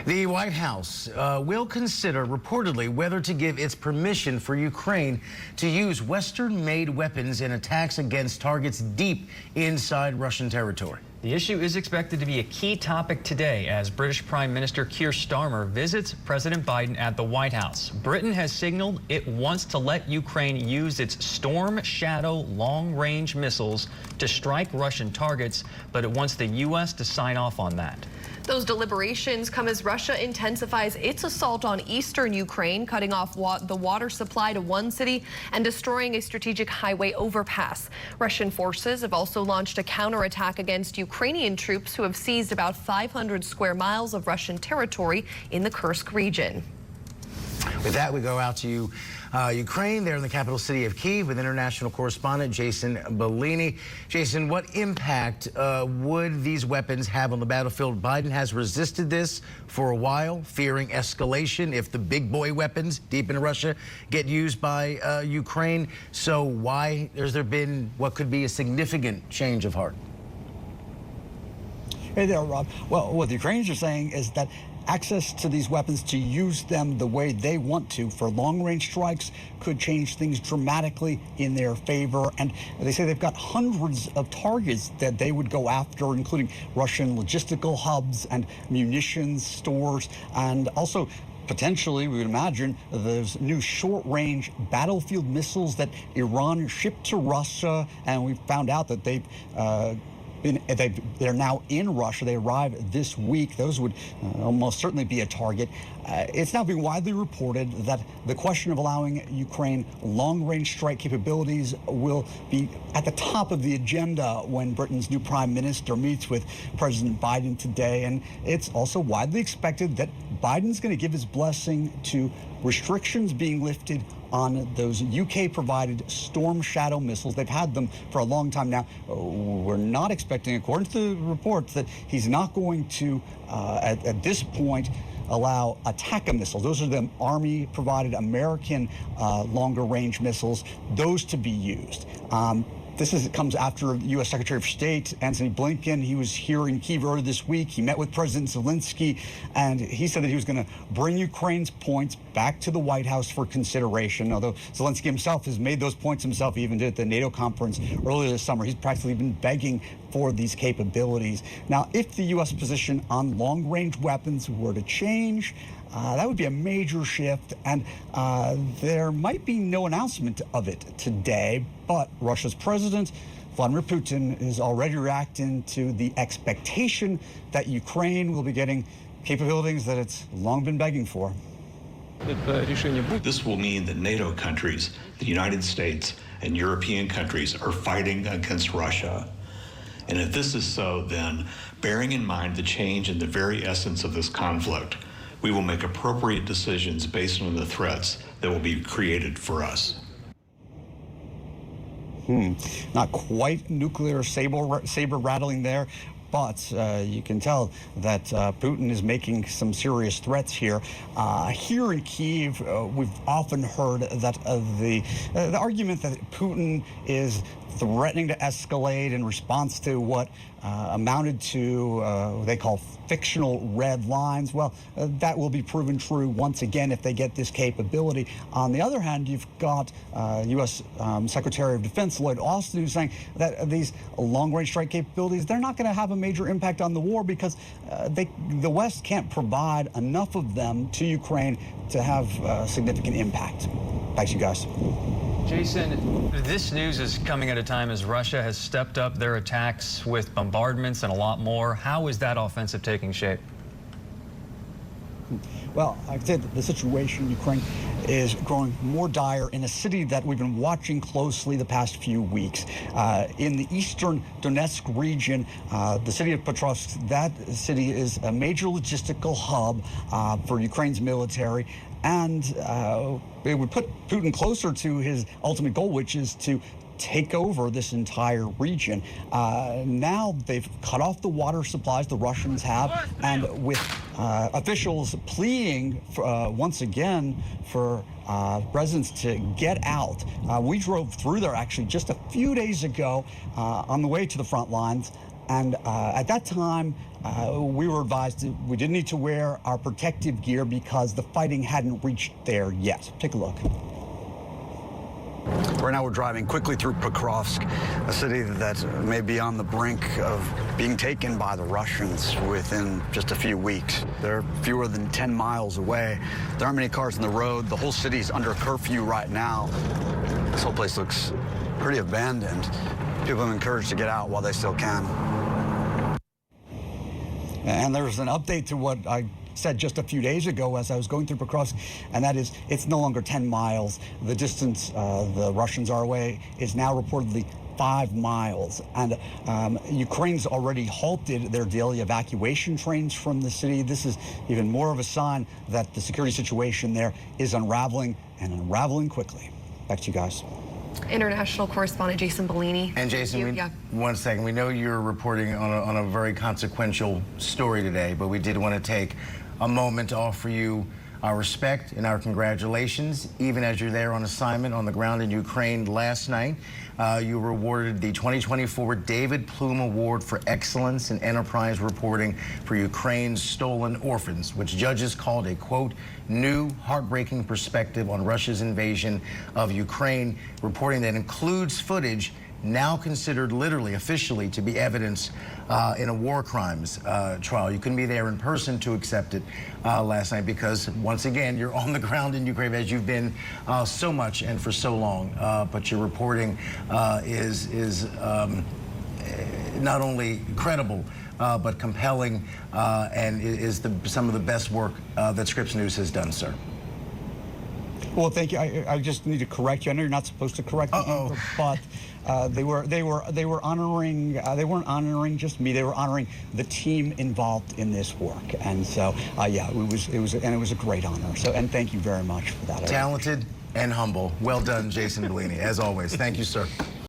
The White House will consider reportedly whether to give its permission for Ukraine to use Western-made weapons in attacks against targets deep inside Russian territory. The issue is expected to be a key topic today as British Prime Minister Keir Starmer visits President Biden at the White House. Britain has signaled it wants to let Ukraine use its Storm Shadow long-range missiles to strike Russian targets, but it wants the U.S. to sign off on that. Those deliberations come as Russia intensifies its assault on eastern Ukraine, cutting off the water supply to one city and destroying a strategic highway overpass. Russian forces have also launched a counterattack against Ukrainian troops who have seized about 500 square miles of Russian territory in the Kursk region. With that, we go out to Ukraine, there in the capital city of Kyiv, with international correspondent Jason Bellini. Jason, what impact would these weapons have on the battlefield? Biden has resisted this for a while, fearing escalation if the big boy weapons deep in Russia get used by Ukraine. So why has there been what could be a significant change of heart? Hey there, Rob. Well, what the Ukrainians are saying is that access to these weapons to use them the way they want to for long-range strikes could change things dramatically in their favor. And they say they've got hundreds of targets that they would go after, including Russian logistical hubs and munitions stores, and also potentially, we would imagine, those new short-range battlefield missiles that Iran shipped to Russia. And we found out that they're now in Russia. They arrive this week. Those would almost certainly be a target. It's now being widely reported that the question of allowing Ukraine long-range strike capabilities will be at the top of the agenda when Britain's new prime minister meets with President Biden today. And it's also widely expected that Biden's going to give his blessing to restrictions being lifted on those UK-provided Storm Shadow missiles. They've had them for a long time now. We're not expecting, according to the reports, that he's not going to, at this point, allow Attack missiles. Those are the Army-provided American longer-range missiles, those to be used. This comes after U.S. Secretary of State Antony Blinken. He was here in Kyiv earlier this week. He met with President Zelensky, and he said that he was going to bring Ukraine's points back to the White House for consideration, although Zelensky himself has made those points himself. He even did at the NATO conference earlier this summer. He's practically been begging for these capabilities. Now, if the U.S. position on long-range weapons were to change, that would be a major shift, and there might be no announcement of it today, but Russia's president, Vladimir Putin, is already reacting to the expectation that Ukraine will be getting capabilities that it's long been begging for. This will mean that NATO countries, the United States, and European countries are fighting against Russia. And if this is so, then, bearing in mind the change in the very essence of this conflict, we will make appropriate decisions based on the threats that will be created for us. Not quite nuclear saber rattling there, but you can tell that Putin is making some serious threats here. Here in Kyiv, we've often heard that the argument that Putin is threatening to escalate in response to what amounted to they call fictional red lines. Well, that will be proven true once again if they get this capability. On the other hand, you've got U.S. Secretary of Defense Lloyd Austin, who's saying that these long-range strike capabilities, they're not going to have a major impact on the war because the West can't provide enough of them to Ukraine to have significant impact. Back to you guys. Jason, this news is coming at a time as Russia has stepped up their attacks with bombardments and a lot more. How is that offensive taking shape? Well, I'd say that the situation in Ukraine is growing more dire in a city that we've been watching closely the past few weeks. In the eastern Donetsk region, the city of Petrovsk, that city is a major logistical hub for Ukraine's military. And it would put Putin closer to his ultimate goal, which is to take over this entire region. Now they've cut off the water supplies, the Russians have, and with officials pleading once again for residents to get out. We drove through there actually just a few days ago on the way to the front lines, and at that time we were advised we didn't need to wear our protective gear because the fighting hadn't reached there yet. Take a look. Right now we're driving quickly through Pokrovsk, a city that may be on the brink of being taken by the Russians within just a few weeks. They're fewer than 10 miles away. There aren't many cars on the road. The whole city's under curfew right now. This whole place looks pretty abandoned. People are encouraged to get out while they still can. And there's an update to what I said just a few days ago as I was going through Pokrovsk, and that is it's no longer 10 miles. The distance the Russians are away is now reportedly 5 miles. And Ukraine's already halted their daily evacuation trains from the city. This is even more of a sign that the security situation there is unraveling, and unraveling quickly. Back to you guys. International correspondent Jason Bellini. And Jason, one second. We know you're reporting on a very consequential story today, but we did want to take a moment to offer you our respect and our congratulations. Even as you're there on assignment on the ground in Ukraine last night, you were awarded the 2024 David Plume Award for Excellence in Enterprise Reporting for Ukraine's Stolen Orphans, which judges called a, quote, new heartbreaking perspective on Russia's invasion of Ukraine, reporting that includes footage now considered literally, officially, to be evidence in a war crimes trial. You couldn't be there in person to accept it last night because, once again, you're on the ground in Ukraine as you've been so much and for so long. But your reporting is not only credible, but compelling and is some of the best work that Scripps News has done, sir. Well, thank you. I just need to correct you. I know you're not supposed to correct me, but they were honoring. They weren't honoring just me. They were honoring the team involved in this work. And so, yeah, it was a great honor. So, and thank you very much for that. Talented and humble. Well done, Jason Bellini, as always. Thank you, sir.